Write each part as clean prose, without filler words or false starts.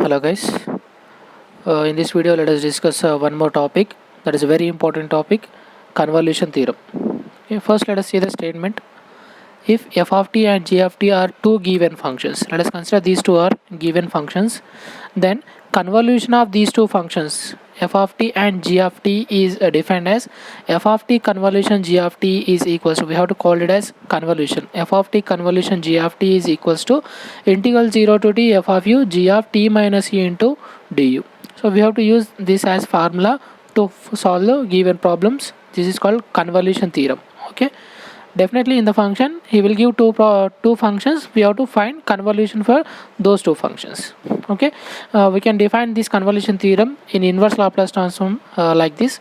Hello guys, in this video let us discuss one more topic that is a very important topic, convolution theorem. Okay, first let us see the statement. If f of t and g of t are two given functions, let us consider these two are given functions, then convolution of these two functions f of t and g of t is defined as f of t convolution g of t is equals to, we have to call it as convolution, f of t convolution g of t is equals to integral 0 to t f of u g of t minus u into du. So we have to use this as formula to solve the given problems. This is called convolution theorem. Okay, definitely in the function he will give two functions, we have to find convolution for those two functions. Okay, we can define this convolution theorem in inverse Laplace transform like this.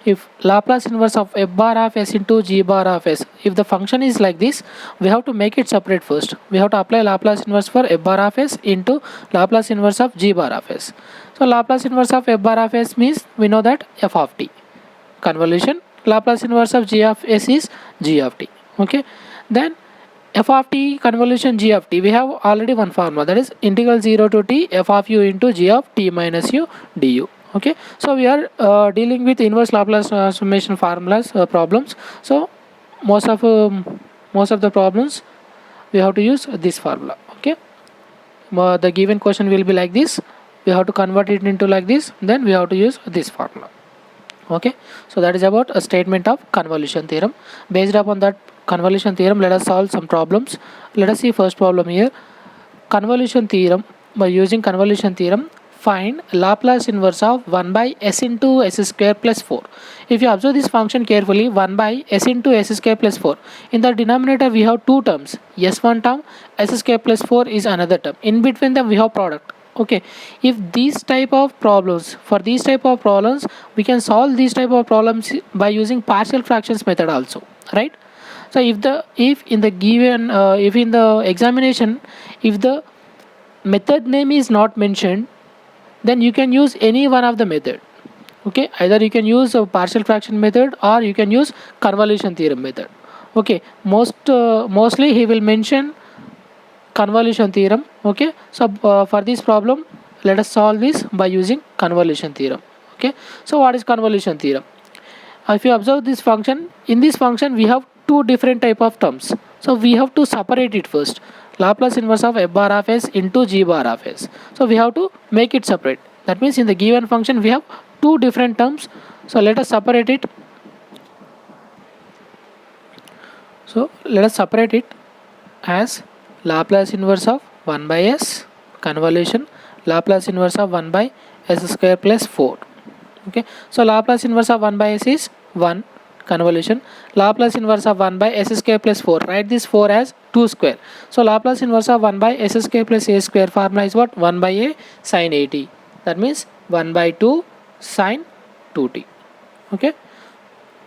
If Laplace inverse of f bar of s into g bar of s, if the function is like this, we have to make it separate first. We have to apply Laplace inverse for f bar of s into Laplace inverse of g bar of s. So Laplace inverse of f bar of s means we know that f of t. Convolution Laplace inverse of g of s is g of t. Okay, then f of t convolution g of t, we have already one formula, that is integral 0 to t f of u into g of t minus u du. Okay, so we are dealing with inverse Laplace transformation formulas problems. So most of the problems we have to use this formula. Okay, the given question will be like this, we have to convert it into like this, then we have to use this formula. Okay, so that is about a statement of convolution theorem. Based upon that convolution theorem, let us solve some problems. Let us see first problem here. Convolution theorem, by using convolution theorem, find Laplace inverse of 1 by s into s square plus 4. If you observe this function carefully, 1 by s into s square plus 4, in the denominator we have two terms, s1 term, s square plus 4 is another term, in between them we have product. Okay, if these type of problems, for these type of problems we can solve these type of problems by using partial fractions method also, right? So if in the given if in the examination if the method name is not mentioned, then you can use any one of the method. Okay, either you can use a partial fraction method or you can use convolution theorem method. Okay, mostly he will mention convolution theorem. Okay, so for this problem let us solve this by using convolution theorem. Okay, so what is convolution theorem? If you observe this function, in this function we have two different type of terms, so we have to separate it first. Laplace inverse of f bar of s into g bar of s, so we have to make it separate. That means in the given function we have two different terms, so let us separate it. So let us separate it as Laplace inverse of 1 by s convolution Laplace inverse of 1 by s square plus 4. Okay, so Laplace inverse of 1 by s is 1 convolution, Laplace inverse of 1 by s square plus 4, write this 4 as 2 square. So Laplace inverse of 1 by s square plus a square formula is what? 1 by a sin 80, that means 1 by 2 sin 2t. Okay,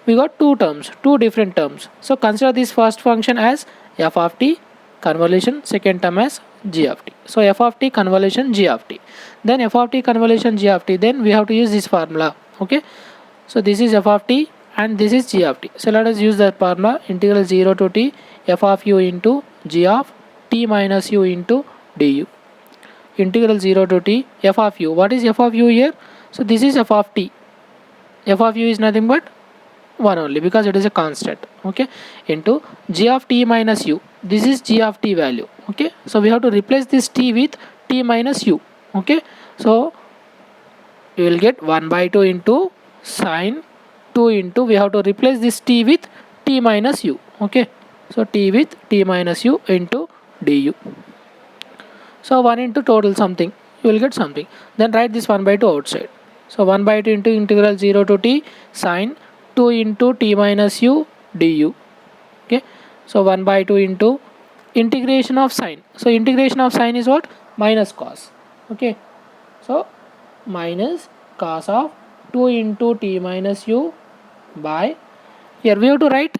we got two terms, two different terms. So consider this first function as f of t convolution, second term as g of t. So f of t convolution g of t, then f of t convolution g of t, then we have to use this formula. Okay, so this is f of t and this is g of t. So let us use that formula, integral 0 to t f of u into g of t minus u into du. Integral 0 to t f of u, what is f of u here? So this is f of t, f of u is nothing but 1 only because it is a constant. Okay, into g of t minus u, this is g of t value. Okay, so we have to replace this t with t minus u. Okay, so you will get 1 by 2 into sine 2 into, we have to replace this t with t minus u. Okay, so t with t minus u into du. So 1 into total something, you will get something, then write this 1 by 2 outside. So 1 by 2 into integral 0 to t sine 2 into t minus u du. Okay, so 1 by 2 into integration of sine, so integration of sine is what? Minus cos. Okay, so minus cos of 2 into t minus u by, here we have to write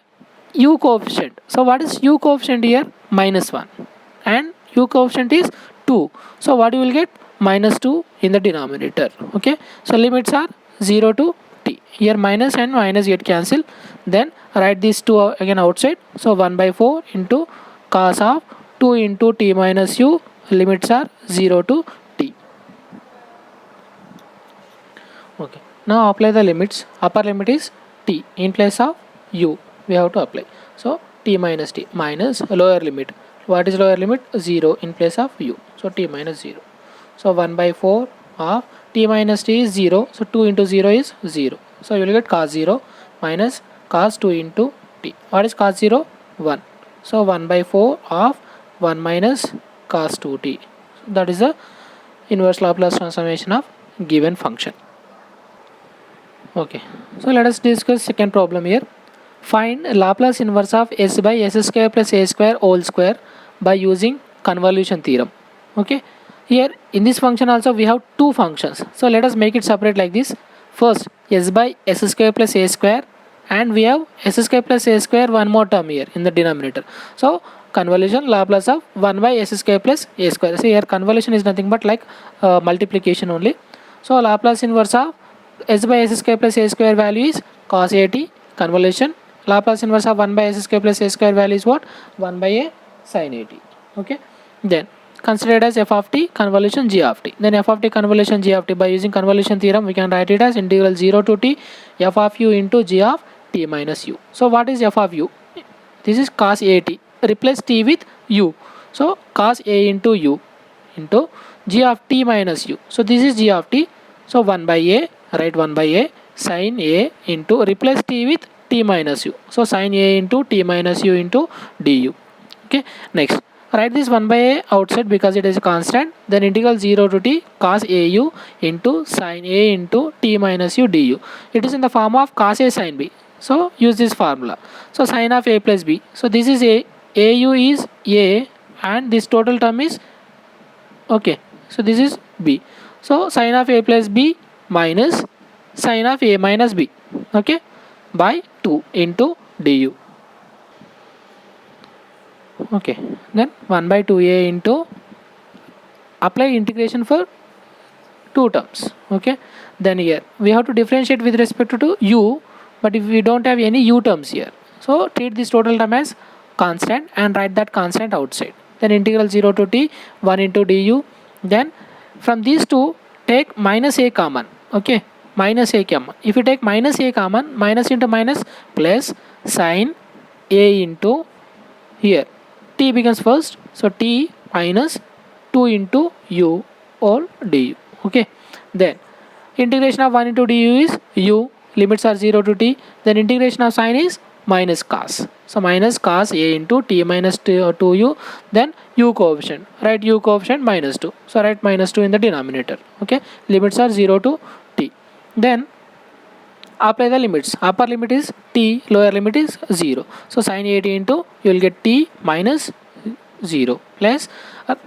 u coefficient. So what is u coefficient here? Minus 1, and u coefficient is 2, so what you will get? Minus 2 in the denominator. Okay, so limits are 0 to t, here minus and minus get cancelled, then write these two again outside. So 1 by 4 into cos of 2 into t minus u, limits are 0 to t. Okay, now apply the limits. Upper limit is t in place of u we have to apply. So t minus t minus lower limit. What is lower limit? 0 in place of u. So t minus 0. So 1 by 4 of t minus t is 0. So 2 into 0 is 0. So you will get cos 0 minus cos 2 into t. What is cos 0? 1. So 1 by 4 of 1 minus cos 2t. That is the inverse Laplace transformation of given function. Okay, so let us discuss second problem here. Find Laplace inverse of s by s square plus a square whole square by using convolution theorem. Okay, here in this function also we have two functions. So let us make it separate like this. First s by s square plus a square, and we have s square plus a square one more term here in the denominator. So convolution Laplace of 1 by s square plus a square. So here convolution is nothing but like multiplication only. So Laplace inverse of s by s square plus a square value is cos at. Convolution Laplace inverse of 1 by s square plus a square value is what? 1 by a sin at. Okay, then consider it as f of t convolution g of t. Then f of t convolution g of t, by using convolution theorem we can write it as integral 0 to t f of u into g of t minus u. So what is f of u? This is cos at. Replace t with u. So cos a into u into g of t minus u. So this is g of t. So 1 by a, write 1 by a sin a into, replace t with t minus u. So sin a into t minus u into du. Okay, next write this 1 by a outside because it is a constant. Then integral 0 to t cos au into sin a into t minus u du. It is in the form of cos a sin b. So use this formula. So sin of a plus b. So this is a, au is a, and this total term is, okay, so this is b. So sin of a plus b minus sin of a minus b, okay, by 2 into du. Okay, then 1 by 2a into, apply integration for two terms. Okay, then here we have to differentiate with respect to u, but if we don't have any u terms here, so treat this total term as constant and write that constant outside. Then integral 0 to t 1 into du. Then from these two take minus a common. Okay, minus a common. If you take minus a common, minus into minus plus sin a into, here t becomes first, so t minus 2 into u all du. Okay, then integration of 1 into du is u, limits are 0 to t. Then integration of sin is minus cos. So minus cos a into t minus 2u. Then u coefficient, write u coefficient minus 2. So write minus 2 in the denominator. Okay, limits are 0 to t. Then apply the limits. Upper limit is t, lower limit is 0. So sin 80 into, you will get t minus 0 plus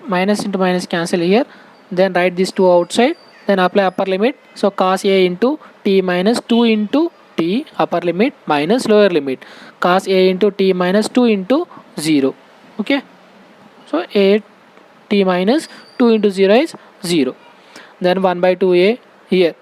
minus into minus cancel here. Then write these two outside. Then apply upper limit. So cos a into t minus 2 into t upper limit minus lower limit cos a into t minus 2 into 0. Okay, so a t minus 2 into 0 is 0. Then 1 by 2a, here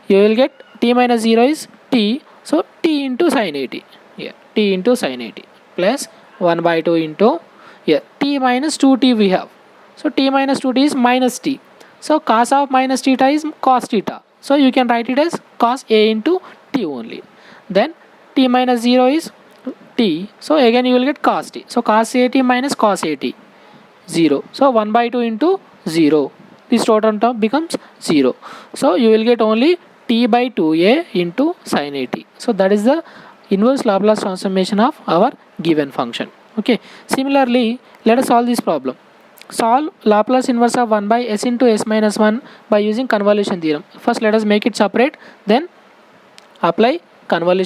you will get t minus 0 is t, so t into sin 80, here t into sin 80 plus 1 by 2 into, here t minus 2t we have, so t minus 2t is minus t, so cos of minus theta is cos theta, so you can write it as cos a into t only. Then t minus 0 is t, so again you will get cos t, so cos at minus cos at 0, so 1 by 2 into 0, this total term becomes 0, so you will get only t by 2a into sin 80. So that is the inverse Laplace transformation of our given function. Okay, similarly let us solve this problem. Solve Laplace inverse of 1 by s into s minus 1 by using convolution theorem. First let us make it separate, then apply convolution